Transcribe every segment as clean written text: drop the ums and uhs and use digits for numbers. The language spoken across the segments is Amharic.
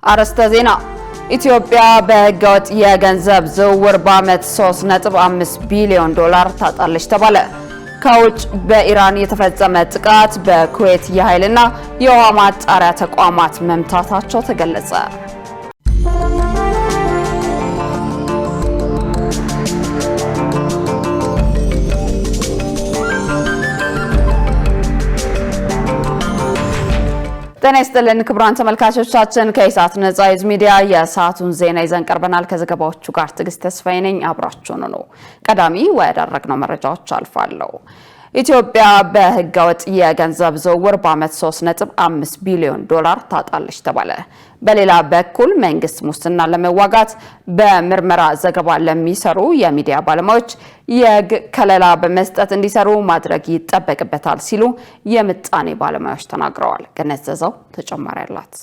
አርዕስተ ዜና ኢትዮጵያ በህገወጥ የገንዘብ ዝውውር በዓመት 3.5 ቢሊዮን ዶላር ታጣለች ተባለ። ከውጭ በኢራን የተፈጸመ ጥቃት በኩዌት የኃይልና የውሃ ማጣሪያ ተቋማት መምታታቸው ተገለጸ። ጤና ይስጥልን ክቡራን ተመልካቾቻችን፣ ከኢሳት ነጻ ሚዲያ የሰዓቱን ዜና ይዘን ቀርበናል። ከዘገባዎቹ ጋር ትዕግስት ተስፋዬ ነኝ። አብራችሁን ነው። ቀዳሚ ወዳደረግነው መረጃዎች አልፋለሁ። ኢትዮጵያ በህገወጥ የገንዘብ ዝውውር በዓመት 3.5 ቢሊዮን ዶላር ታጣለች ተባለ። በሌላ በኩል መንግስት ሙስና ለመዋጋት በምርመራ ዘገባ ለሚሰሩ የሚዲያ ባለሙያዎች የህግ ከለላ በመስጠት እንዲሰሩ ማድረግ ይጠበቅበታል ሲሉ የምጣኔ ባለሙያዎች ተናግረዋል። ገነዘዘው ተጨማሪ አላት።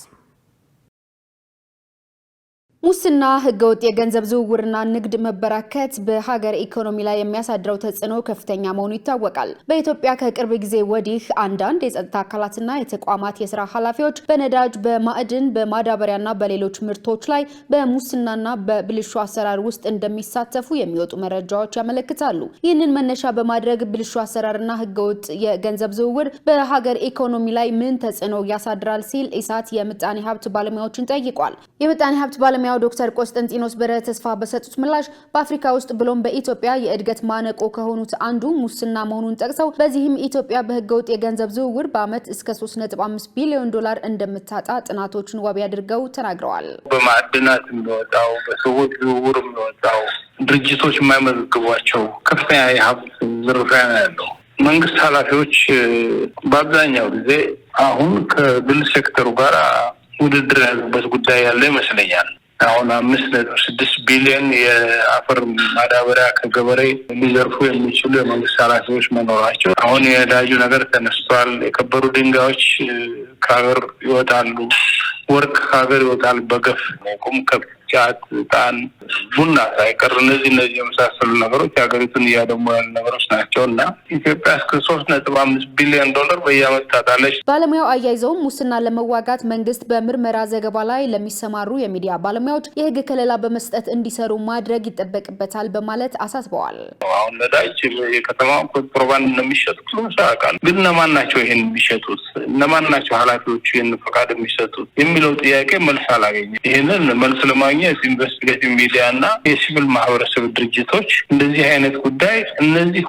ሙስና ህገወጥ የገንዘብ ዝውውርና ንግድ መበራከት በሀገር ኢኮኖሚ ላይ የሚያሳድረው ተጽዕኖ ከፍተኛ መሆኑ ይታወቃል። በኢትዮጵያ ከቅርብ ጊዜ ወዲህ አንዳንድ የጸጥታ አካላትና የተቋማት የስራ ኃላፊዎች በነዳጅ፣ በማዕድን፣ በማዳበሪያና በሌሎች ምርቶች ላይ በሙስናና በብልሹ አሰራር ውስጥ እንደሚሳተፉ የሚወጡ መረጃዎች ያመለክታሉ። ይህንን መነሻ በማድረግ ብልሹ አሰራርና ህገወጥ የገንዘብ ዝውውር በሀገር ኢኮኖሚ ላይ ምን ተጽዕኖ ያሳድራል ሲል ኢሳት የምጣኔ ሀብት ባለሙያዎችን ጠይቋል። የምጣኔ ሀብት ባለሙያ ዶክተር ቆስጠንጢኖስ በረ ተስፋ በሰጡት ምላሽ በአፍሪካ ውስጥ ብሎም በኢትዮጵያ የእድገት ማነቆ ከሆኑት አንዱ ሙስና መሆኑን ጠቅሰው በዚህም ኢትዮጵያ በህገወጥ የገንዘብ ዝውውር በዓመት እስከ 3.5 ቢሊዮን ዶላር እንደምታጣ ጥናቶችን ዋቢ አድርገው ተናግረዋል። በማዕድናት የሚወጣው በሰዎች ዝውውር የሚወጣው ድርጅቶች የማይመዘግቧቸው ከፍተኛ የሀብት ዝርፊያ ነው ያለው። መንግስት ኃላፊዎች በአብዛኛው ጊዜ አሁን ከግል ሴክተሩ ጋር ውድድር ያሉበት ጉዳይ ያለ ይመስለኛል። አሁን 5.6 ቢሊዮን የአፈር ማዳበሪያ ከገበሬ ሊዘርፉ የሚችሉ የመንግስት ኃላፊዎች መኖራቸው፣ አሁን የነዳጁ ነገር ተነስቷል። የከበሩ ድንጋዮች ከሀገር ይወጣሉ፣ ወርቅ ከሀገር ይወጣል በገፍ ቁም ጫት፣ ዕጣን፣ ቡና ሳይቀር እነዚህ የመሳሰሉ ነገሮች ሀገሪቱን እያደሙ ያሉ ነገሮች ናቸው እና ኢትዮጵያ እስከ 3.5 ቢሊዮን ዶላር በየዓመት ታጣለች። ባለሙያው አያይዘውም ሙስና ለመዋጋት መንግስት በምርመራ ዘገባ ላይ ለሚሰማሩ የሚዲያ ባለሙያዎች የህግ ከለላ በመስጠት እንዲሰሩ ማድረግ ይጠበቅበታል በማለት አሳስበዋል። አሁን ነዳጅ የከተማ ኮንትሮባንድ ነው የሚሸጡት ያውቃል። ግን እነማን ናቸው ይሄን የሚሸጡት? እነማን ናቸው ኃላፊዎቹ ይህን ፈቃድ የሚሰጡት የሚለው ጥያቄ መልስ አላገኘም። ይህንን መልስ ለማግኘት ኢንቨስቲጌቲቭ ሚዲያ እና የሲቪል ማህበረሰብ ድርጅቶች እንደዚህ አይነት ጉዳይ እነዚህ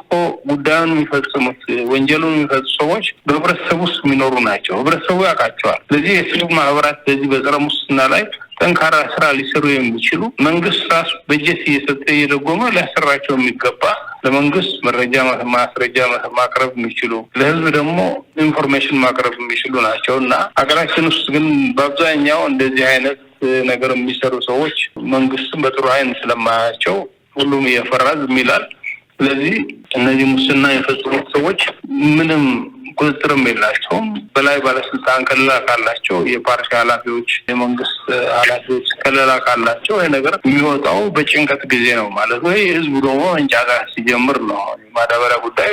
ጉዳዩን የሚፈጽሙት ወንጀሉን የሚፈጽሙ ሰዎች በህብረተሰቡ ውስጥ የሚኖሩ ናቸው። ህብረተሰቡ ያውቃቸዋል። ስለዚህ የሲቪል ማህበራት በዚህ በጸረ ሙስና ላይ ጠንካራ ስራ ሊሰሩ የሚችሉ መንግስት ራሱ በጀት እየሰጠ እየደጎመ ሊያሰራቸው የሚገባ ለመንግስት መረጃ ማስረጃ ማቅረብ የሚችሉ ለህዝብ ደግሞ ኢንፎርሜሽን ማቅረብ የሚችሉ ናቸው እና ሀገራችን ውስጥ ግን በአብዛኛው እንደዚህ አይነት ነገር የሚሰሩ ሰዎች መንግስትም በጥሩ አይን ስለማያቸው ሁሉም እየፈራ ዝም ይላል። ስለዚህ እነዚህ ሙስና የፈጸሙት ሰዎች ምንም ቁጥጥርም የላቸውም። በላይ ባለስልጣን ከለላ ካላቸው የፓርቲ ኃላፊዎች፣ የመንግስት ኃላፊዎች ከለላ ካላቸው ይህ ነገር የሚወጣው በጭንቀት ጊዜ ነው ማለት ነው። ህዝቡ ደግሞ እንጫጫታ ሲጀምር ነው። ማዳበሪያ ጉዳይ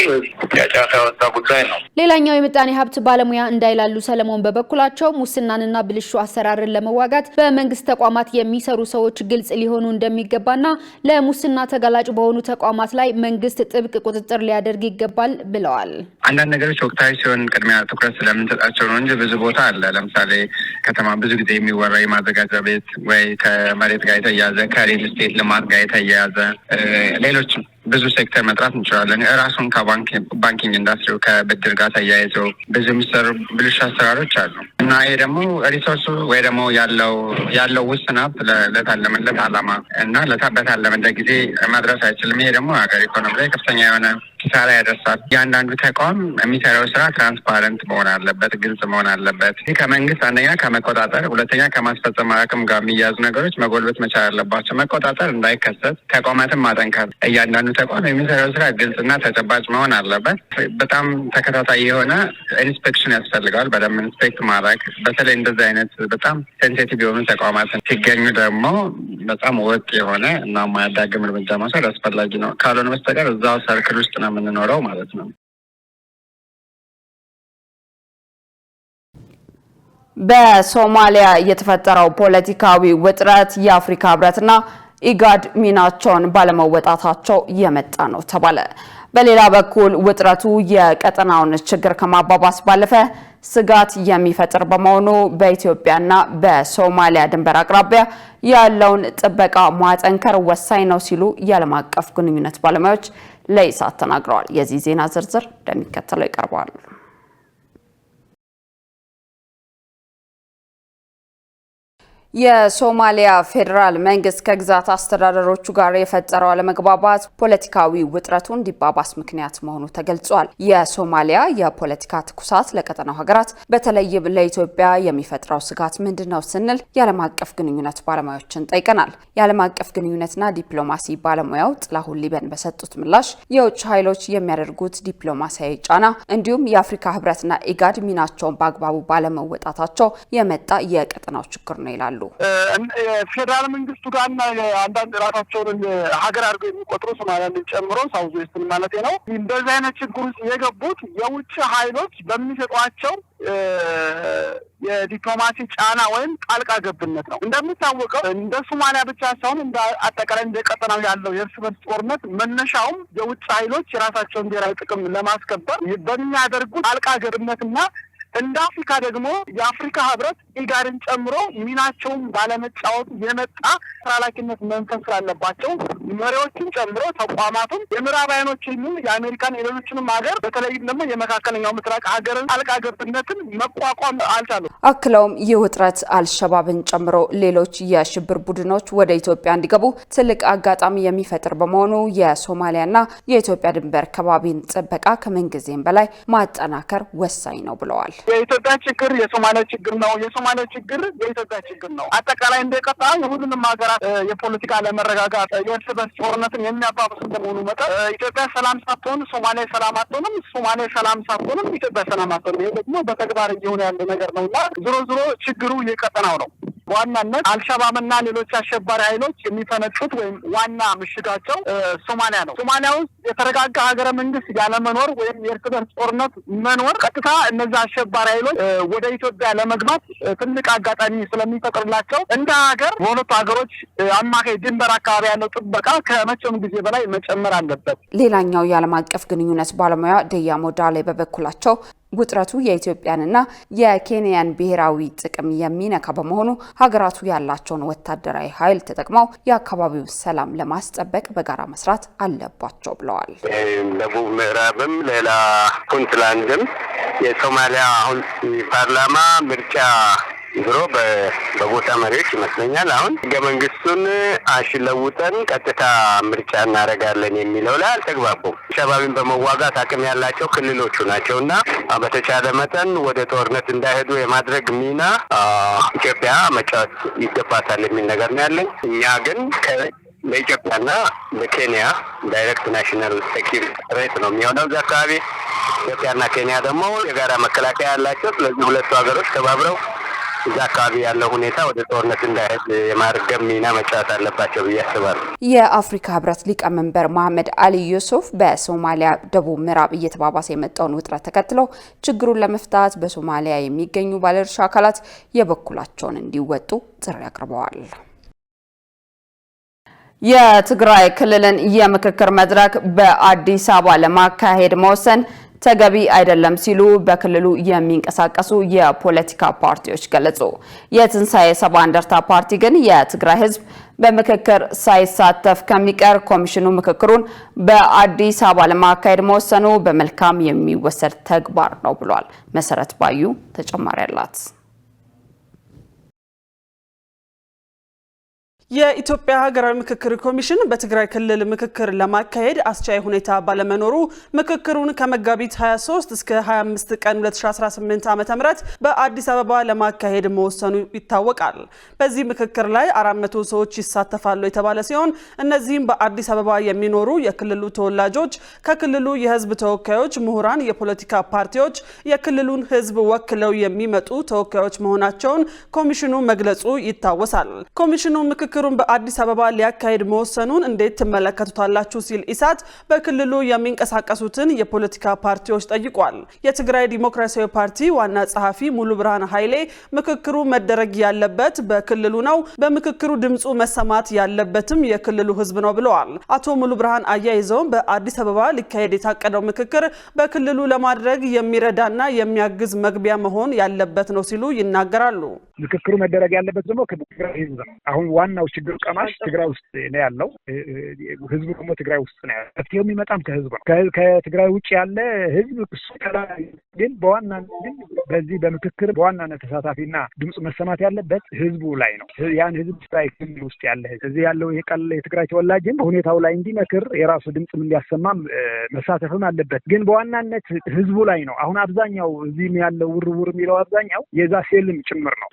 ጫጫታ ያወጣ ጉዳይ ነው። ሌላኛው የምጣኔ ሀብት ባለሙያ እንዳይላሉ ሰለሞን በበኩላቸው ሙስናንና ብልሹ አሰራርን ለመዋጋት በመንግስት ተቋማት የሚሰሩ ሰዎች ግልጽ ሊሆኑ እንደሚገባና ለሙስና ተጋላጭ በሆኑ ተቋማት ላይ መንግስት ጥብቅ ቁጥጥር ሊያደርግ ይገባል ብለዋል። አንዳንድ ነገሮች ወቅታዊ ሲሆን ቅድሚያ ትኩረት ስለምንሰጣቸው ነው እንጂ ብዙ ቦታ አለ። ለምሳሌ ከተማ ብዙ ጊዜ የሚወራ የማዘጋጃ ቤት ወይ ከመሬት ጋር የተያያዘ ከሪል ስቴት ልማት ጋር የተያያዘ ሌሎችም ብዙ ሴክተር መጥራት እንችላለን። ራሱን ከባንኪንግ ኢንዱስትሪ ከብድር ጋር ተያይዘው ብዙ የሚሰሩ ብልሹ አሰራሮች አሉ እና ይሄ ደግሞ ሪሶርሱ ወይ ደግሞ ያለው ውስን ሀብት ለታለመለት ዓላማ እና በታለመለት ጊዜ መድረስ አይችልም። ይሄ ደግሞ ሀገር ኢኮኖሚ ላይ ከፍተኛ የሆነ ኪሳራ ያደርሳል። እያንዳንዱ ተቋም የሚሰራው ስራ ትራንስፓረንት መሆን አለበት፣ ግልጽ መሆን አለበት። ይህ ከመንግስት አንደኛ ከመቆጣጠር፣ ሁለተኛ ከማስፈጸም አቅም ጋር የሚያዙ ነገሮች መጎልበት መቻል አለባቸው። መቆጣጠር እንዳይከሰት ተቋማትን ማጠንከር፣ እያንዳንዱ ተቋም የሚሰራው ስራ ግልጽና ተጨባጭ መሆን አለበት። በጣም ተከታታይ የሆነ ኢንስፔክሽን ያስፈልጋል። በደንብ ኢንስፔክት ማድረግ፣ በተለይ እንደዚህ አይነት በጣም ሴንሲቲቭ የሆኑ ተቋማትን ሲገኙ ደግሞ በጣም ወጥ የሆነ እና የማያዳግም እርምጃ መውሰድ አስፈላጊ ነው። ካልሆነ በስተቀር እዛው ሰርክል ውስጥ ነው የምንኖረው ማለት ነው። በሶማሊያ የተፈጠረው ፖለቲካዊ ውጥረት የአፍሪካ ህብረትና ኢጋድ ሚናቸውን ባለመወጣታቸው የመጣ ነው ተባለ። በሌላ በኩል ውጥረቱ የቀጠናውን ችግር ከማባባስ ባለፈ ስጋት የሚፈጥር በመሆኑ በኢትዮጵያና በሶማሊያ ድንበር አቅራቢያ ያለውን ጥበቃ ማጠንከር ወሳኝ ነው ሲሉ የዓለም አቀፍ ግንኙነት ባለሙያዎች ለኢሳት ተናግረዋል። የዚህ ዜና ዝርዝር እንደሚከተለው ይቀርባል። የሶማሊያ ፌዴራል መንግስት ከግዛት አስተዳደሮቹ ጋር የፈጠረው አለመግባባት ፖለቲካዊ ውጥረቱ እንዲባባስ ምክንያት መሆኑ ተገልጿል። የሶማሊያ የፖለቲካ ትኩሳት ለቀጠናው ሀገራት በተለይም ለኢትዮጵያ የሚፈጥረው ስጋት ምንድነው ስንል የዓለም አቀፍ ግንኙነት ባለሙያዎችን ጠይቀናል። የዓለም አቀፍ ግንኙነትና ዲፕሎማሲ ባለሙያው ጥላሁን ሊበን በሰጡት ምላሽ የውጭ ኃይሎች የሚያደርጉት ዲፕሎማሲያዊ ጫና እንዲሁም የአፍሪካ ህብረትና ኢጋድ ሚናቸውን በአግባቡ ባለመወጣታቸው የመጣ የቀጠናው ችግር ነው ይላሉ። ፌዴራል መንግስቱ ጋርና አንዳንድ ራሳቸውን ሀገር አድርገው የሚቆጥሩ ሶማሊያን ጨምሮ ሳውዝ ዌስትን ማለት ነው እንደዚህ አይነት ችግር ውስጥ የገቡት የውጭ ኃይሎች በሚሰጧቸው የዲፕሎማሲ ጫና ወይም ጣልቃ ገብነት ነው። እንደሚታወቀው እንደ ሶማሊያ ብቻ ሳይሆን እንደ አጠቃላይ እንደ ቀጠናው ያለው የእርስ በርስ ጦርነት መነሻውም የውጭ ኃይሎች የራሳቸውን ብሔራዊ ጥቅም ለማስከበር በሚያደርጉት ጣልቃ ገብነትና እንደ አፍሪካ ደግሞ የአፍሪካ ህብረት ኢጋድን ጨምሮ ሚናቸውን ባለመጫወት የመጣ ተላላኪነት መንፈስ ስላለባቸው መሪዎችን ጨምሮ ተቋማቱን የምዕራባውያኖችን የአሜሪካን የሌሎችንም ሀገር በተለይም ደግሞ የመካከለኛው ምስራቅ ሀገርን ጣልቃ ገብነትን መቋቋም አልቻሉም። አክለውም ይህ ውጥረት አልሸባብን ጨምሮ ሌሎች የሽብር ቡድኖች ወደ ኢትዮጵያ እንዲገቡ ትልቅ አጋጣሚ የሚፈጥር በመሆኑ የሶማሊያና የኢትዮጵያ ድንበር ከባቢን ጥበቃ ከምንጊዜም በላይ ማጠናከር ወሳኝ ነው ብለዋል። የኢትዮጵያ ችግር የሶማሊያ ችግር ነው። የሶማሊያ ችግር የኢትዮጵያ ችግር ነው። አጠቃላይ እንደቀጣ የሁሉንም ሀገራት የፖለቲካ አለመረጋጋት የእርስ በርስ ጦርነትን የሚያባብስ እንደመሆኑ መጠን ኢትዮጵያ ሰላም ሳትሆን ሶማሊያ ሰላም አትሆንም፣ ሶማሊያ ሰላም ሳትሆንም ኢትዮጵያ ሰላም አትሆንም። ይሄ ደግሞ በተግባር እየሆነ ያለ ነገር ነውና ዞሮ ዞሮ ችግሩ የቀጠናው ነው። በዋናነት አልሸባብና ሌሎች አሸባሪ ኃይሎች የሚፈነጩት ወይም ዋና ምሽጋቸው ሶማሊያ ነው። ሶማሊያ ውስጥ የተረጋጋ ሀገረ መንግስት ያለመኖር ወይም የእርስ በርስ ጦርነት መኖር ቀጥታ እነዚህ አሸባሪ ኃይሎች ወደ ኢትዮጵያ ለመግባት ትልቅ አጋጣሚ ስለሚፈጥርላቸው እንደ ሀገር በሁለቱ ሀገሮች አማካይ ድንበር አካባቢ ያለው ጥበቃ ከመቼውም ጊዜ በላይ መጨመር አለበት። ሌላኛው የዓለም አቀፍ ግንኙነት ባለሙያ ደያሞ ዳሌ በበኩላቸው ውጥረቱ የኢትዮጵያንና የኬንያን ብሔራዊ ጥቅም የሚነካ በመሆኑ ሀገራቱ ያላቸውን ወታደራዊ ኃይል ተጠቅመው የአካባቢውን ሰላም ለማስጠበቅ በጋራ መስራት አለባቸው ብለዋል። ደቡብ ምዕራብም ሌላ ፑንትላንድም የሶማሊያ አሁን ፓርላማ ምርጫ ድሮ በቦታ መሪዎች ይመስለኛል አሁን ህገ መንግስቱን አሽለውጠን ቀጥታ ምርጫ እናደርጋለን የሚለው ላይ አልተግባቡም። ሸባብን በመዋጋት አቅም ያላቸው ክልሎቹ ናቸውና በተቻለ መጠን ወደ ጦርነት እንዳይሄዱ የማድረግ ሚና ኢትዮጵያ መጫወት ይገባታል የሚል ነገር ነው ያለኝ። እኛ ግን ለኢትዮጵያና ለኬንያ ዳይሬክት ናሽናል ሴኪሪቲ ሬት ነው የሚሆነው እዛ አካባቢ። ኢትዮጵያና ኬንያ ደግሞ የጋራ መከላከያ ያላቸው። ስለዚህ ሁለቱ ሀገሮች ተባብረው እዛ አካባቢ ያለው ሁኔታ ወደ ጦርነት እንዳይሄድ የማርገብ ሚና መጫወት አለባቸው ብዬ አስባለሁ። የአፍሪካ ህብረት ሊቀመንበር መሐመድ አሊ ዩሱፍ በሶማሊያ ደቡብ ምዕራብ እየተባባሰ የመጣውን ውጥረት ተከትለው ችግሩን ለመፍታት በሶማሊያ የሚገኙ ባለድርሻ አካላት የበኩላቸውን እንዲወጡ ጥሪ አቅርበዋል። የትግራይ ክልልን የምክክር መድረክ በአዲስ አበባ ለማካሄድ መወሰን ተገቢ አይደለም ሲሉ በክልሉ የሚንቀሳቀሱ የፖለቲካ ፓርቲዎች ገለጹ። የትንሳኤ ሰባ እንደርታ ፓርቲ ግን የትግራይ ህዝብ በምክክር ሳይሳተፍ ከሚቀር ኮሚሽኑ ምክክሩን በአዲስ አበባ ለማካሄድ መወሰኑ በመልካም የሚወሰድ ተግባር ነው ብሏል። መሰረት ባዩ ተጨማሪ አላት። የኢትዮጵያ ሀገራዊ ምክክር ኮሚሽን በትግራይ ክልል ምክክር ለማካሄድ አስቻይ ሁኔታ ባለመኖሩ ምክክሩን ከመጋቢት 23 እስከ 25 ቀን 2018 ዓ.ም በአዲስ አበባ ለማካሄድ መወሰኑ ይታወቃል። በዚህ ምክክር ላይ 400 ሰዎች ይሳተፋሉ የተባለ ሲሆን እነዚህም በአዲስ አበባ የሚኖሩ የክልሉ ተወላጆች፣ ከክልሉ የህዝብ ተወካዮች፣ ምሁራን፣ የፖለቲካ ፓርቲዎች፣ የክልሉን ህዝብ ወክለው የሚመጡ ተወካዮች መሆናቸውን ኮሚሽኑ መግለጹ ይታወሳል። ኮሚሽኑ ምክክሩ ምክክሩን በአዲስ አበባ ሊያካሄድ መወሰኑን እንዴት ተመለከቱታላችሁ ሲል ኢሳት በክልሉ የሚንቀሳቀሱትን የፖለቲካ ፓርቲዎች ጠይቋል። የትግራይ ዲሞክራሲያዊ ፓርቲ ዋና ጸሐፊ ሙሉ ብርሃን ኃይሌ ምክክሩ መደረግ ያለበት በክልሉ ነው፣ በምክክሩ ድምጹ መሰማት ያለበትም የክልሉ ህዝብ ነው ብለዋል። አቶ ሙሉ ብርሃን አያይዘው በአዲስ አበባ ሊካሄድ የታቀደው ምክክር በክልሉ ለማድረግ የሚረዳና የሚያግዝ መግቢያ መሆን ያለበት ነው ሲሉ ይናገራሉ። ምክክሩ መደረግ ያለበት ደግሞ ከትግራይ ህዝብ ነው። አሁን ዋናው ችግር ቀማሽ ትግራይ ውስጥ ነው ያለው። ህዝቡ ደግሞ ትግራይ ውስጥ ነው ያለው። መፍትሄው የሚመጣም ከህዝብ ነው። ከትግራይ ውጭ ያለ ህዝብ እሱ ግን በዋናነት በዚህ በምክክር በዋናነት ተሳታፊና ድምጽ መሰማት ያለበት ህዝቡ ላይ ነው። ያን ህዝብ ትግራይ ክልል ውስጥ ያለ ህዝብ እዚህ ያለው የትግራይ ተወላጅም በሁኔታው ላይ እንዲመክር የራሱ ድምጽ እንዲያሰማም መሳተፍም አለበት። ግን በዋናነት ህዝቡ ላይ ነው። አሁን አብዛኛው እዚህም ያለው ውርውር የሚለው አብዛኛው የዛ ሴልም ጭምር ነው።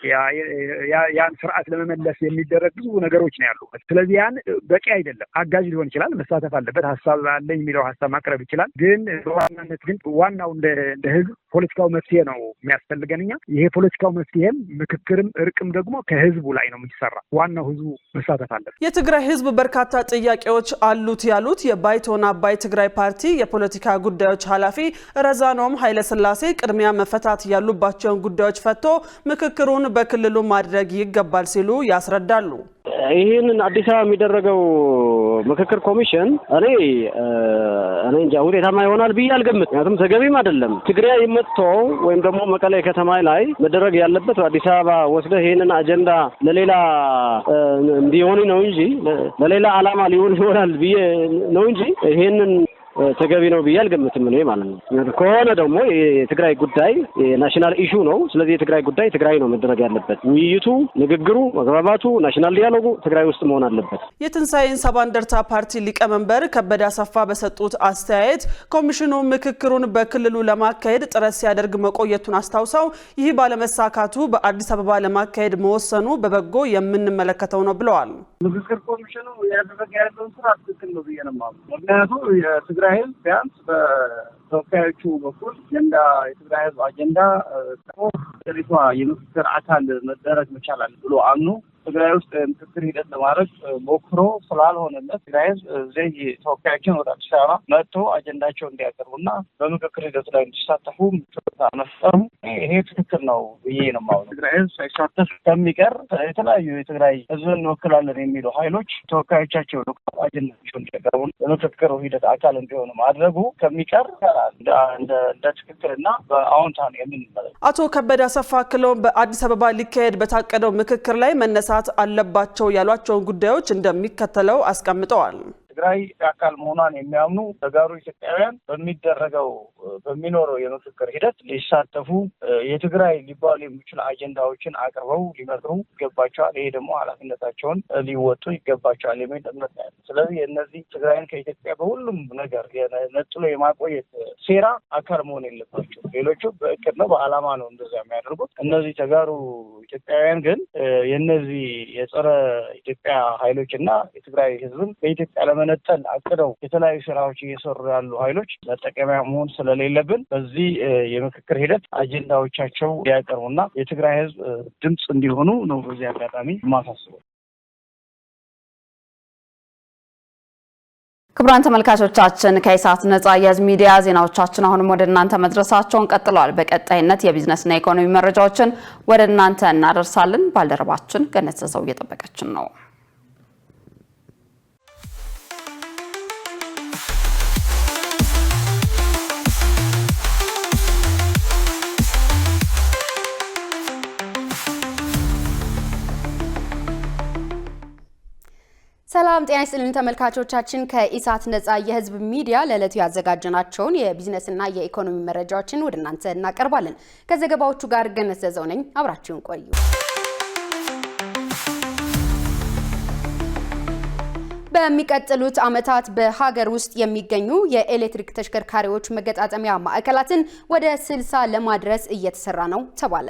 ያን ስርዓት ለመመለስ የሚደረግ ብዙ ነገሮች ነው ያሉት። ስለዚህ ያን በቂ አይደለም። አጋዥ ሊሆን ይችላል፣ መሳተፍ አለበት። ሀሳብ አለኝ የሚለው ሀሳብ ማቅረብ ይችላል። ግን በዋናነት ግን ዋናው እንደ ህዝብ ፖለቲካው መፍትሄ ነው የሚያስፈልገንኛ። ይሄ ፖለቲካው መፍትሄም ምክክርም እርቅም ደግሞ ከህዝቡ ላይ ነው የሚሰራ። ዋናው ህዝቡ መሳተፍ አለበት። የትግራይ ህዝብ በርካታ ጥያቄዎች አሉት ያሉት የባይቶና አባይ ትግራይ ፓርቲ የፖለቲካ ጉዳዮች ኃላፊ ረዛኖም ኃይለስላሴ ቅድሚያ መፈታት ያሉባቸውን ጉዳዮች ፈቶ ምክክሩን በክልሉ ማድረግ ይገባል ሲሉ ያስረዳሉ። ይሄንን አዲስ አበባ የሚደረገው ምክክር ኮሚሽን እኔ እንጃ ውጤታማ ይሆናል ብዬ አልገምትም። ምክንያቱም ተገቢም አይደለም። ትግራይ መጥቶ ወይም ደግሞ መቀሌ ከተማ ላይ መደረግ ያለበት አዲስ አበባ ወስደህ ይሄንን አጀንዳ ለሌላ እንዲሆን ነው እንጂ ለሌላ ዓላማ ሊሆን ይሆናል ብዬ ነው እንጂ ይሄንን ተገቢ ነው ብዬ አልገምትም ነው ማለት ነው። ከሆነ ደግሞ የትግራይ ጉዳይ ናሽናል ኢሹ ነው። ስለዚህ የትግራይ ጉዳይ ትግራይ ነው መደረግ ያለበት። ውይይቱ፣ ንግግሩ፣ መግባባቱ፣ ናሽናል ዲያሎጉ ትግራይ ውስጥ መሆን አለበት። የትንሳኤን ሰባ እንደርታ ፓርቲ ሊቀመንበር ከበደ አሰፋ በሰጡት አስተያየት ኮሚሽኑ ምክክሩን በክልሉ ለማካሄድ ጥረት ሲያደርግ መቆየቱን አስታውሰው ይህ ባለመሳካቱ በአዲስ አበባ ለማካሄድ መወሰኑ በበጎ የምንመለከተው ነው ብለዋል። ምክክር ኮሚሽኑ ያደረገ ያለውን ስራ ትክክል ነው ብዬ ነው የማምነው። ምክንያቱም የትግራይ ህዝብ ቢያንስ በተወካዮቹ በኩል የትግራይ ህዝብ አጀንዳ ሪቷ የምክክር አካል መደረግ መቻላል ብሎ አምኖ ትግራይ ውስጥ ምክክር ሂደት ለማድረግ ሞክሮ ስላልሆነለት ትግራይ ህዝብ እዚህ ተወካዮችን ወደ አዲስ አበባ መጥቶ አጀንዳቸው እንዲያቀርቡና በምክክር ሂደቱ ላይ እንዲሳተፉ ምቹታ መፍጠሩ ይሄ ትክክል ነው ብዬ ነው የማምነው። ትግራይ ህዝብ ሳይሳተፍ ከሚቀር የተለያዩ የትግራይ ህዝብን እንወክላለን የሚሉ ኃይሎች ተወካዮቻቸው አጀንዳቸው እንዲያቀርቡ በምክክሩ ሂደት አካል እንዲሆኑ ማድረጉ ከሚቀር እንደ ትክክልና በአዎንታ ነው የምንመለከተው። አቶ ከበደ አሰፋ አክለውም በአዲስ አበባ ሊካሄድ በታቀደው ምክክር ላይ መነሳት አለባቸው ያሏቸውን ጉዳዮች እንደሚከተለው አስቀምጠዋል። ትግራይ አካል መሆኗን የሚያምኑ ተጋሩ ኢትዮጵያውያን በሚኖረው የምክክር ሂደት ሊሳተፉ የትግራይ ሊባሉ የሚችሉ አጀንዳዎችን አቅርበው ሊመክሩ ይገባቸዋል። ይሄ ደግሞ ኃላፊነታቸውን ሊወጡ ይገባቸዋል የሚል እምነት ነው። ስለዚህ እነዚህ ትግራይን ከኢትዮጵያ በሁሉም ነገር ነጥሎ የማቆየት ሴራ አካል መሆን የለባቸው። ሌሎቹ በእቅድ ነው በዓላማ ነው እንደዛ የሚያደርጉት። እነዚህ ተጋሩ ኢትዮጵያውያን ግን የነዚህ የጸረ ኢትዮጵያ ኃይሎችና የትግራይ ህዝብን በኢትዮጵያ ለመነጠል አቅደው የተለያዩ ስራዎች እየሰሩ ያሉ ኃይሎች መጠቀሚያ መሆን ስለሌለብን በዚህ የምክክር ሂደት አጀንዳዎቻቸው ሊያቀርቡና የትግራይ ህዝብ ድምጽ እንዲሆኑ ነው በዚህ አጋጣሚ ማሳስበው። ክቡራን ተመልካቾቻችን ከኢሳት ነጻ የህዝብ ሚዲያ ዜናዎቻችን አሁንም ወደ እናንተ መድረሳቸውን ቀጥለዋል። በቀጣይነት የቢዝነስና ኢኮኖሚ መረጃዎችን ወደ እናንተ እናደርሳለን። ባልደረባችን ገነት ዘዘው እየጠበቀችን ነው። ሰላም ጤና ይስጥልን ተመልካቾቻችን፣ ከኢሳት ነጻ የህዝብ ሚዲያ ለዕለቱ ያዘጋጀናቸውን የቢዝነስና የኢኮኖሚ መረጃዎችን ወደ እናንተ እናቀርባለን። ከዘገባዎቹ ጋር ገነት ዘዘው ነኝ። አብራችሁን ቆዩ። በሚቀጥሉት ዓመታት በሀገር ውስጥ የሚገኙ የኤሌክትሪክ ተሽከርካሪዎች መገጣጠሚያ ማዕከላትን ወደ 60 ለማድረስ እየተሰራ ነው ተባለ።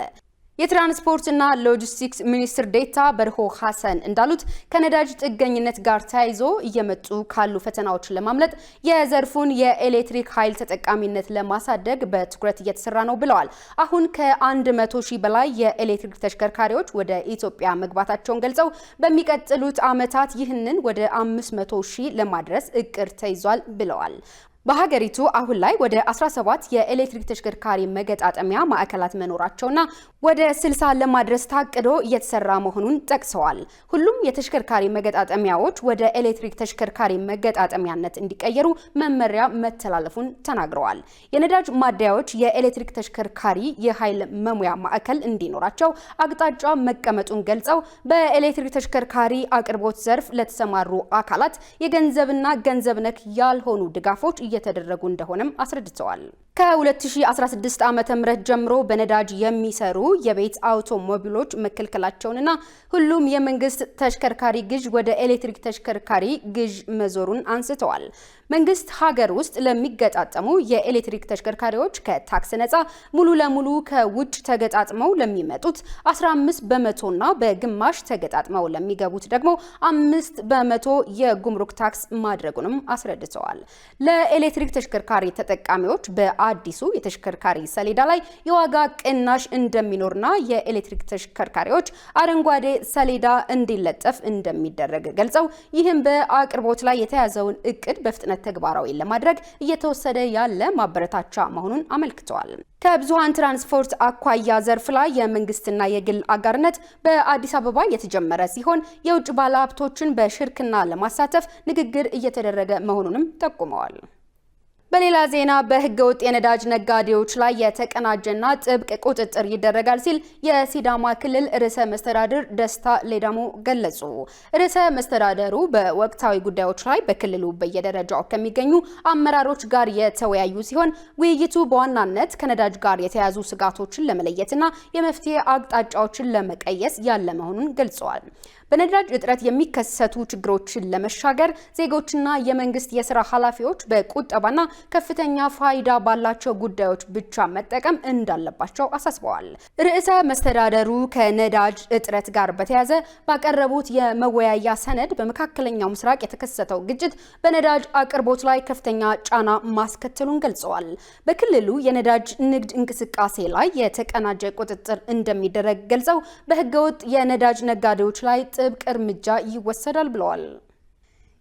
የትራንስፖርትና ሎጂስቲክስ ሚኒስትር ዴታ በርሆ ሐሰን እንዳሉት ከነዳጅ ጥገኝነት ጋር ተያይዞ እየመጡ ካሉ ፈተናዎች ለማምለጥ የዘርፉን የኤሌክትሪክ ኃይል ተጠቃሚነት ለማሳደግ በትኩረት እየተሰራ ነው ብለዋል። አሁን ከ100,000 በላይ የኤሌክትሪክ ተሽከርካሪዎች ወደ ኢትዮጵያ መግባታቸውን ገልጸው በሚቀጥሉት ዓመታት ይህንን ወደ 500,000 ለማድረስ እቅድ ተይዟል ብለዋል። በሀገሪቱ አሁን ላይ ወደ 17 የኤሌክትሪክ ተሽከርካሪ መገጣጠሚያ ማዕከላት መኖራቸውና ወደ 60 ለማድረስ ታቅዶ እየተሰራ መሆኑን ጠቅሰዋል። ሁሉም የተሽከርካሪ መገጣጠሚያዎች ወደ ኤሌክትሪክ ተሽከርካሪ መገጣጠሚያነት እንዲቀየሩ መመሪያ መተላለፉን ተናግረዋል። የነዳጅ ማደያዎች የኤሌክትሪክ ተሽከርካሪ የኃይል መሙያ ማዕከል እንዲኖራቸው አቅጣጫ መቀመጡን ገልጸው በኤሌክትሪክ ተሽከርካሪ አቅርቦት ዘርፍ ለተሰማሩ አካላት የገንዘብና ገንዘብ ነክ ያልሆኑ ድጋፎች እየተደረጉ እንደሆነም አስረድተዋል። ከ2016 ዓመተ ምህረት ጀምሮ በነዳጅ የሚሰሩ የቤት አውቶሞቢሎች መከልከላቸውንና ሁሉም የመንግስት ተሽከርካሪ ግዥ ወደ ኤሌክትሪክ ተሽከርካሪ ግዥ መዞሩን አንስተዋል። መንግስት ሀገር ውስጥ ለሚገጣጠሙ የኤሌክትሪክ ተሽከርካሪዎች ከታክስ ነፃ ሙሉ ለሙሉ ከውጭ ተገጣጥመው ለሚመጡት 15 በመቶና በግማሽ ተገጣጥመው ለሚገቡት ደግሞ 5 በመቶ የጉምሩክ ታክስ ማድረጉንም አስረድተዋል። ለኤሌክትሪክ ተሽከርካሪ ተጠቃሚዎች በአዲሱ የተሽከርካሪ ሰሌዳ ላይ የዋጋ ቅናሽ እንደሚኖርና የኤሌክትሪክ ተሽከርካሪዎች አረንጓዴ ሰሌዳ እንዲለጠፍ እንደሚደረግ ገልጸው ይህም በአቅርቦት ላይ የተያዘውን እቅድ በፍጥነት ተግባራዊ ለማድረግ እየተወሰደ ያለ ማበረታቻ መሆኑን አመልክተዋል። ከብዙሃን ትራንስፖርት አኳያ ዘርፍ ላይ የመንግስትና የግል አጋርነት በአዲስ አበባ የተጀመረ ሲሆን የውጭ ባለሀብቶችን በሽርክና ለማሳተፍ ንግግር እየተደረገ መሆኑንም ጠቁመዋል። በሌላ ዜና በህገወጥ የነዳጅ ነጋዴዎች ላይ የተቀናጀና ጥብቅ ቁጥጥር ይደረጋል ሲል የሲዳማ ክልል ርዕሰ መስተዳድር ደስታ ሌዳሞ ገለጹ። ርዕሰ መስተዳደሩ በወቅታዊ ጉዳዮች ላይ በክልሉ በየደረጃው ከሚገኙ አመራሮች ጋር የተወያዩ ሲሆን ውይይቱ በዋናነት ከነዳጅ ጋር የተያዙ ስጋቶችን ለመለየትና የመፍትሄ አቅጣጫዎችን ለመቀየስ ያለ መሆኑን ገልጸዋል። በነዳጅ እጥረት የሚከሰቱ ችግሮችን ለመሻገር ዜጎችና የመንግስት የሥራ ኃላፊዎች በቁጠባና ከፍተኛ ፋይዳ ባላቸው ጉዳዮች ብቻ መጠቀም እንዳለባቸው አሳስበዋል። ርዕሰ መስተዳደሩ ከነዳጅ እጥረት ጋር በተያያዘ ባቀረቡት የመወያያ ሰነድ በመካከለኛው ምስራቅ የተከሰተው ግጭት በነዳጅ አቅርቦት ላይ ከፍተኛ ጫና ማስከተሉን ገልጸዋል። በክልሉ የነዳጅ ንግድ እንቅስቃሴ ላይ የተቀናጀ ቁጥጥር እንደሚደረግ ገልጸው በህገወጥ የነዳጅ ነጋዴዎች ላይ ጥብቅ እርምጃ ይወሰዳል ብለዋል።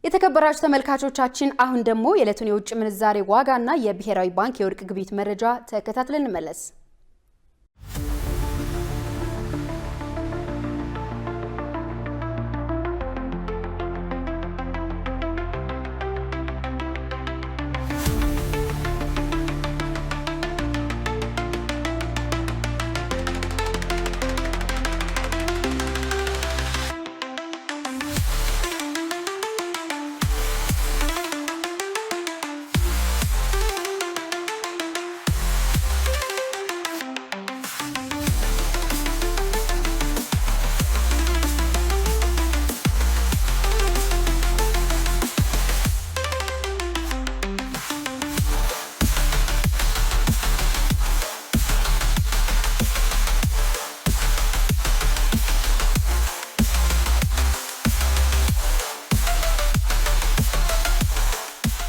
የተከበራችሁ ተመልካቾቻችን አሁን ደግሞ የዕለቱን የውጭ ምንዛሬ ዋጋና የብሔራዊ ባንክ የወርቅ ግብይት መረጃ ተከታትለን እንመለስ።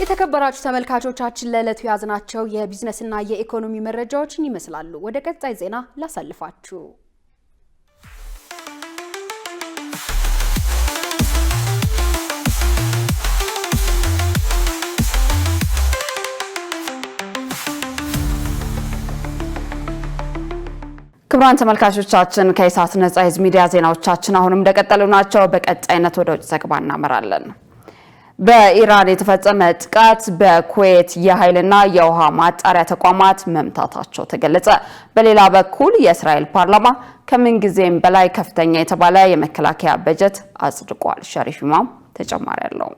የተከበራችሁ ተመልካቾቻችን ለዕለቱ ያዝናቸው የቢዝነስና የኢኮኖሚ መረጃዎችን ይመስላሉ። ወደ ቀጣይ ዜና ላሳልፋችሁ። ክቡራን ተመልካቾቻችን ከኢሳት ነጻ ህዝብ ሚዲያ ዜናዎቻችን አሁንም እንደቀጠሉ ናቸው። በቀጣይነት ወደ ውጭ ዘገባ እናመራለን። በኢራን የተፈጸመ ጥቃት በኩዌት የኃይልና የውሃ ማጣሪያ ተቋማት መምታታቸው ተገለጸ። በሌላ በኩል የእስራኤል ፓርላማ ከምንጊዜም በላይ ከፍተኛ የተባለ የመከላከያ በጀት አጽድቋል። ሸሪፍ ኢማም ተጨማሪ ያለው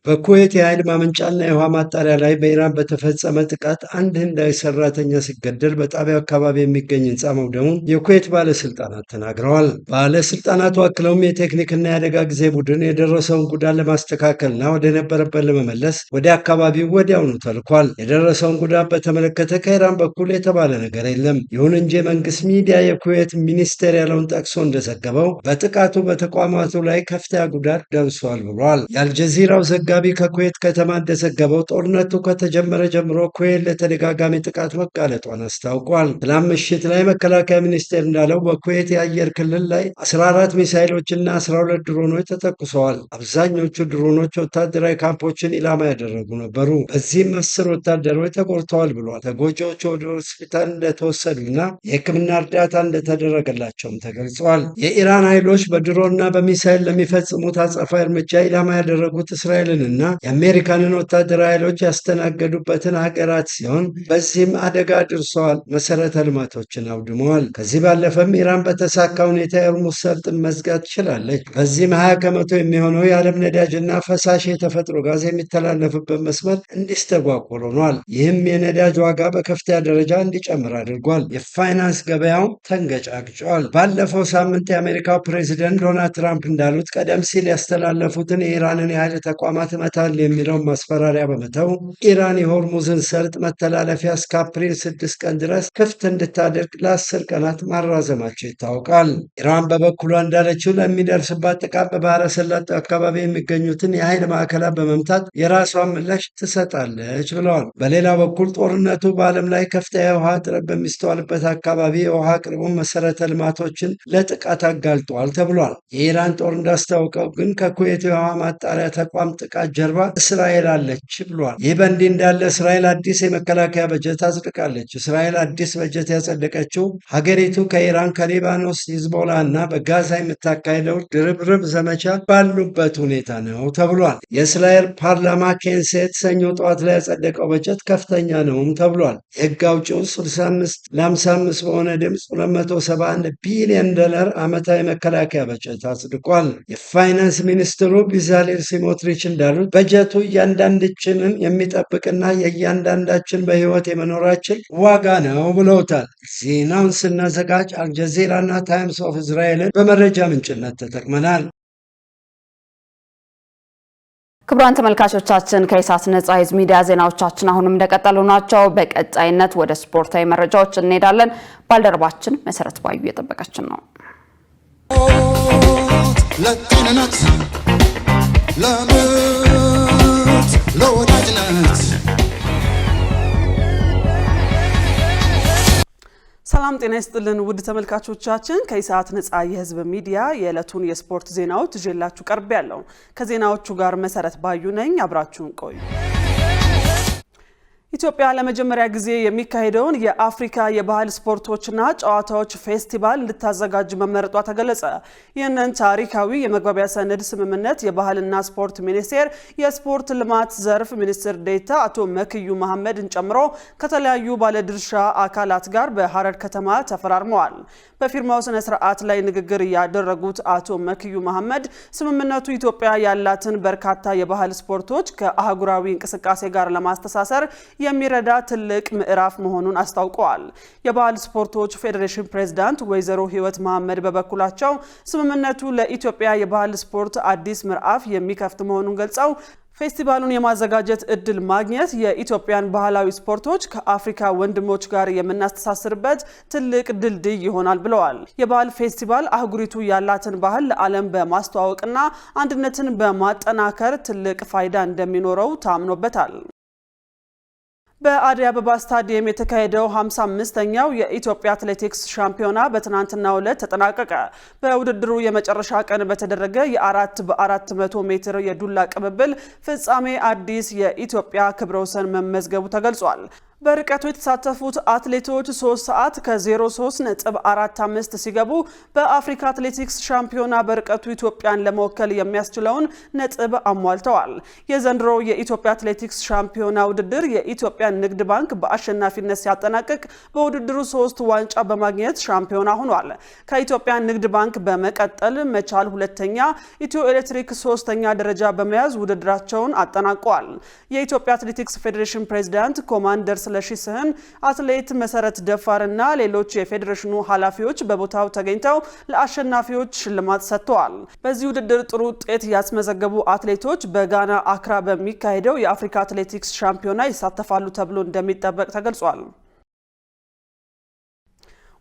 በኩዌት የኃይል ማመንጫና የውሃ ማጣሪያ ላይ በኢራን በተፈጸመ ጥቃት አንድ ህንዳዊ ሰራተኛ ሲገደል በጣቢያው አካባቢ የሚገኝ ህንፃ መውደሙን የኩዌት ባለስልጣናት ተናግረዋል። ባለስልጣናቱ አክለውም የቴክኒክና የአደጋ ጊዜ ቡድን የደረሰውን ጉዳት ለማስተካከልና ወደ ነበረበት ለመመለስ ወደ አካባቢው ወዲያውኑ ተልኳል። የደረሰውን ጉዳት በተመለከተ ከኢራን በኩል የተባለ ነገር የለም። ይሁን እንጂ የመንግስት ሚዲያ የኩዌት ሚኒስቴር ያለውን ጠቅሶ እንደዘገበው በጥቃቱ በተቋማቱ ላይ ከፍተኛ ጉዳት ደርሷል ብሏል። የአልጀዚራው ዘጋቢ ከኩዌት ከተማ እንደዘገበው ጦርነቱ ከተጀመረ ጀምሮ ኩዌት ለተደጋጋሚ ጥቃት መጋለጧን አስታውቋል። ትናንት ምሽት ላይ መከላከያ ሚኒስቴር እንዳለው በኩዌት የአየር ክልል ላይ 14 ሚሳይሎችና 12 ድሮኖች ተተኩሰዋል። አብዛኞቹ ድሮኖች ወታደራዊ ካምፖችን ኢላማ ያደረጉ ነበሩ። በዚህም 10 ወታደሮች ተጎድተዋል ብሏል። ተጎጂዎቹ ወደ ሆስፒታል እንደተወሰዱና የሕክምና እርዳታ እንደተደረገላቸውም ተገልጸዋል። የኢራን ኃይሎች በድሮንና በሚሳይል ለሚፈጽሙት አጸፋ እርምጃ ኢላማ ያደረጉት እስራኤልን እና የአሜሪካንን ወታደራዊ ኃይሎች ያስተናገዱበትን ሀገራት ሲሆን በዚህም አደጋ አድርሰዋል፣ መሰረተ ልማቶችን አውድመዋል። ከዚህ ባለፈም ኢራን በተሳካ ሁኔታ የሆርሙዝ ሰርጥን መዝጋት ችላለች። በዚህም 20 ከመቶ የሚሆነው የዓለም ነዳጅና ፈሳሽ የተፈጥሮ ጋዝ የሚተላለፍበት መስመር እንዲስተጓጎል ሆኗል። ይህም የነዳጅ ዋጋ በከፍተኛ ደረጃ እንዲጨምር አድርጓል። የፋይናንስ ገበያውም ተንገጫግጯል። ባለፈው ሳምንት የአሜሪካው ፕሬዚደንት ዶናልድ ትራምፕ እንዳሉት ቀደም ሲል ያስተላለፉትን የኢራንን የኃይል ተቋማት መታል የሚለውን ማስፈራሪያ በመተው ኢራን የሆርሙዝን ሰርጥ መተላለፊያ እስከ አፕሪል 6 ቀን ድረስ ክፍት እንድታደርግ ለ10 ቀናት ማራዘማቸው ይታወቃል። ኢራን በበኩሏ እንዳለችው ለሚደርስባት ጥቃት በባህረ ሰላጤው አካባቢ የሚገኙትን የኃይል ማዕከላት በመምታት የራሷን ምላሽ ትሰጣለች ብለዋል። በሌላ በኩል ጦርነቱ በዓለም ላይ ከፍተኛ የውሃ እጥረት በሚስተዋልበት አካባቢ የውሃ አቅርቦት መሰረተ ልማቶችን ለጥቃት አጋልጧል ተብሏል። የኢራን ጦር እንዳስታወቀው ግን ከኩዌት የውሃ ማጣሪያ ተቋም ጥቃት ጀርባ እስራኤል አለች ብሏል። ይህ በእንዲህ እንዳለ እስራኤል አዲስ የመከላከያ በጀት አጽድቃለች። እስራኤል አዲስ በጀት ያጸደቀችው ሀገሪቱ ከኢራን፣ ከሊባኖስ ሂዝቦላ እና በጋዛ የምታካሄደው ድርብርብ ዘመቻ ባሉበት ሁኔታ ነው ተብሏል። የእስራኤል ፓርላማ ኬንሴት ሰኞ ጠዋት ላይ ያጸደቀው በጀት ከፍተኛ ነውም ተብሏል። የህግ አውጪው 65 ለ55 በሆነ ድምፅ $271 ቢሊዮን ዓመታዊ መከላከያ በጀት አጽድቋል። የፋይናንስ ሚኒስትሩ ቢዛሌል ሲሞትሪች እንዳሉት በጀቱ እያንዳንዳችንን የሚጠብቅና የእያንዳንዳችን በህይወት የመኖራችን ዋጋ ነው ብለውታል። ዜናውን ስናዘጋጅ አልጀዚራ እና ታይምስ ኦፍ እስራኤልን በመረጃ ምንጭነት ተጠቅመናል። ክቡራን ተመልካቾቻችን ከኢሳት ነጻ ህዝብ ሚዲያ ዜናዎቻችን አሁንም እንደቀጠሉ ናቸው። በቀጣይነት ወደ ስፖርታዊ መረጃዎች እንሄዳለን። ባልደረባችን መሰረት ባዩ እየጠበቀችን ነው። ለጤንነት ለምርት ለወዳጅነት ሰላም ጤና ይስጥልን ውድ ተመልካቾቻችን፣ ከኢሳት ነጻ የህዝብ ሚዲያ የዕለቱን የስፖርት ዜናዎች ይዤላችሁ ቀርቤያለሁ። ከዜናዎቹ ጋር መሰረት ባዩ ነኝ። አብራችሁን ቆዩ። ኢትዮጵያ ለመጀመሪያ ጊዜ የሚካሄደውን የአፍሪካ የባህል ስፖርቶችና ጨዋታዎች ፌስቲቫል እንድታዘጋጅ መመረጧ ተገለጸ። ይህንን ታሪካዊ የመግባቢያ ሰነድ ስምምነት የባህልና ስፖርት ሚኒስቴር የስፖርት ልማት ዘርፍ ሚኒስትር ዴኤታ አቶ መክዩ መሐመድን ጨምሮ ከተለያዩ ባለድርሻ አካላት ጋር በሐረር ከተማ ተፈራርመዋል። በፊርማው ስነ ስርዓት ላይ ንግግር ያደረጉት አቶ መክዩ መሐመድ ስምምነቱ ኢትዮጵያ ያላትን በርካታ የባህል ስፖርቶች ከአህጉራዊ እንቅስቃሴ ጋር ለማስተሳሰር የሚረዳ ትልቅ ምዕራፍ መሆኑን አስታውቀዋል። የባህል ስፖርቶች ፌዴሬሽን ፕሬዝዳንት ወይዘሮ ህይወት መሐመድ በበኩላቸው ስምምነቱ ለኢትዮጵያ የባህል ስፖርት አዲስ ምዕራፍ የሚከፍት መሆኑን ገልጸው ፌስቲቫሉን የማዘጋጀት እድል ማግኘት የኢትዮጵያን ባህላዊ ስፖርቶች ከአፍሪካ ወንድሞች ጋር የምናስተሳስርበት ትልቅ ድልድይ ይሆናል ብለዋል። የባህል ፌስቲቫል አህጉሪቱ ያላትን ባህል ለዓለም በማስተዋወቅና አንድነትን በማጠናከር ትልቅ ፋይዳ እንደሚኖረው ታምኖበታል። በአዲስ አበባ ስታዲየም የተካሄደው 55ኛው የኢትዮጵያ አትሌቲክስ ሻምፒዮና በትናንትናው ዕለት ተጠናቀቀ። በውድድሩ የመጨረሻ ቀን በተደረገ የ4 በ400 ሜትር የዱላ ቅብብል ፍጻሜ አዲስ የኢትዮጵያ ክብረ ወሰን መመዝገቡ ተገልጿል። በርቀቱ የተሳተፉት አትሌቶች 3 ሰዓት ከ03.45 ሲገቡ በአፍሪካ አትሌቲክስ ሻምፒዮና በርቀቱ ኢትዮጵያን ለመወከል የሚያስችለውን ነጥብ አሟልተዋል። የዘንድሮ የኢትዮጵያ አትሌቲክስ ሻምፒዮና ውድድር የኢትዮጵያ ንግድ ባንክ በአሸናፊነት ሲያጠናቅቅ በውድድሩ 3 ዋንጫ በማግኘት ሻምፒዮና ሆኗል። ከኢትዮጵያ ንግድ ባንክ በመቀጠል መቻል ሁለተኛ፣ ኢትዮ ኤሌክትሪክ ሶስተኛ ደረጃ በመያዝ ውድድራቸውን አጠናቀዋል። የኢትዮጵያ አትሌቲክስ ፌዴሬሽን ፕሬዝዳንት ኮማንደር ለሺስህን አትሌት መሰረት ደፋርና ሌሎች የፌዴሬሽኑ ኃላፊዎች በቦታው ተገኝተው ለአሸናፊዎች ሽልማት ሰጥተዋል። በዚህ ውድድር ጥሩ ውጤት ያስመዘገቡ አትሌቶች በጋና አክራ በሚካሄደው የአፍሪካ አትሌቲክስ ሻምፒዮና ይሳተፋሉ ተብሎ እንደሚጠበቅ ተገልጿል።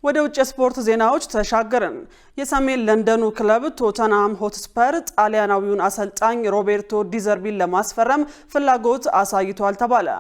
ወደ ውጭ ስፖርት ዜናዎች ተሻገርን። የሰሜን ለንደኑ ክለብ ቶተንሃም ሆትስፐር ጣሊያናዊውን አሰልጣኝ ሮቤርቶ ዲዘርቢን ለማስፈረም ፍላጎት አሳይቷል ተባለ።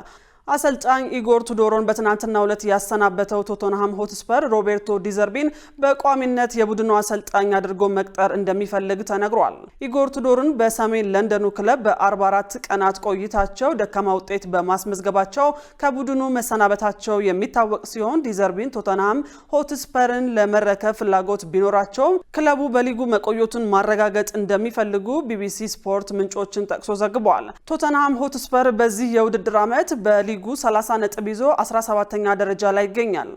አሰልጣኝ ኢጎር ቱዶሮን በትናንትናው ዕለት ያሰናበተው ቶተንሃም ሆትስፐር ሮቤርቶ ዲዘርቢን በቋሚነት የቡድኑ አሰልጣኝ አድርጎ መቅጠር እንደሚፈልግ ተነግሯል። ኢጎር ቱዶርን በሰሜን ለንደኑ ክለብ በ44 ቀናት ቆይታቸው ደካማ ውጤት በማስመዝገባቸው ከቡድኑ መሰናበታቸው የሚታወቅ ሲሆን ዲዘርቢን ቶተንሃም ሆትስፐርን ለመረከብ ፍላጎት ቢኖራቸው ክለቡ በሊጉ መቆየቱን ማረጋገጥ እንደሚፈልጉ ቢቢሲ ስፖርት ምንጮችን ጠቅሶ ዘግቧል። ቶተንሃም ሆትስፐር በዚህ የውድድር ዓመት በሊጉ 30 ነጥብ ይዞ 17ኛ ደረጃ ላይ ይገኛል።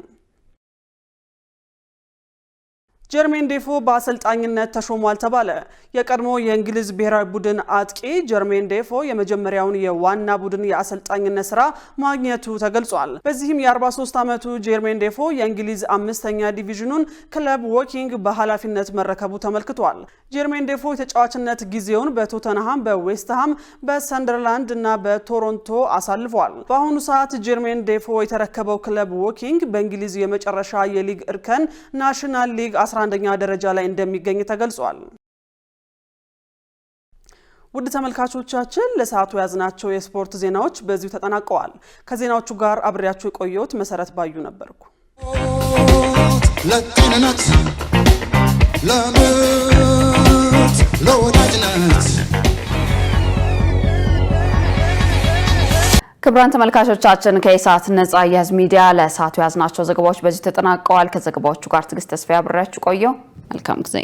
ጀርሜን ዴፎ በአሰልጣኝነት ተሾሟል ተባለ። የቀድሞ የእንግሊዝ ብሔራዊ ቡድን አጥቂ ጀርሜን ዴፎ የመጀመሪያውን የዋና ቡድን የአሰልጣኝነት ስራ ማግኘቱ ተገልጿል። በዚህም የ43 ዓመቱ ጀርሜን ዴፎ የእንግሊዝ 5ኛ ዲቪዥኑን ክለብ ዎኪንግ በኃላፊነት መረከቡ ተመልክቷል። ጀርሜን ዴፎ የተጫዋችነት ጊዜውን በቶተንሃም፣ በዌስትሃም፣ በሰንደርላንድ እና በቶሮንቶ አሳልፏል። በአሁኑ ሰዓት ጀርሜን ዴፎ የተረከበው ክለብ ዎኪንግ በእንግሊዝ የመጨረሻ የሊግ እርከን ናሽናል ሊግ 11ኛ ደረጃ ላይ እንደሚገኝ ተገልጿል። ውድ ተመልካቾቻችን ለሰዓቱ ያዝናቸው የስፖርት ዜናዎች በዚሁ ተጠናቀዋል። ከዜናዎቹ ጋር አብሬያችሁ የቆየሁት መሰረት ባዩ ነበርኩ። ለጤንነት ለምርት ለወዳጅነት ክቡራን ተመልካቾቻችን ከኢሳት ነጻ የህዝብ ሚዲያ ለሰዓቱ ያዝናቸው ዘገባዎች በዚህ ተጠናቀዋል። ከዘገባዎቹ ጋር ትግስት ተስፋዬ አብሬያችሁ ቆየሁ። መልካም ጊዜ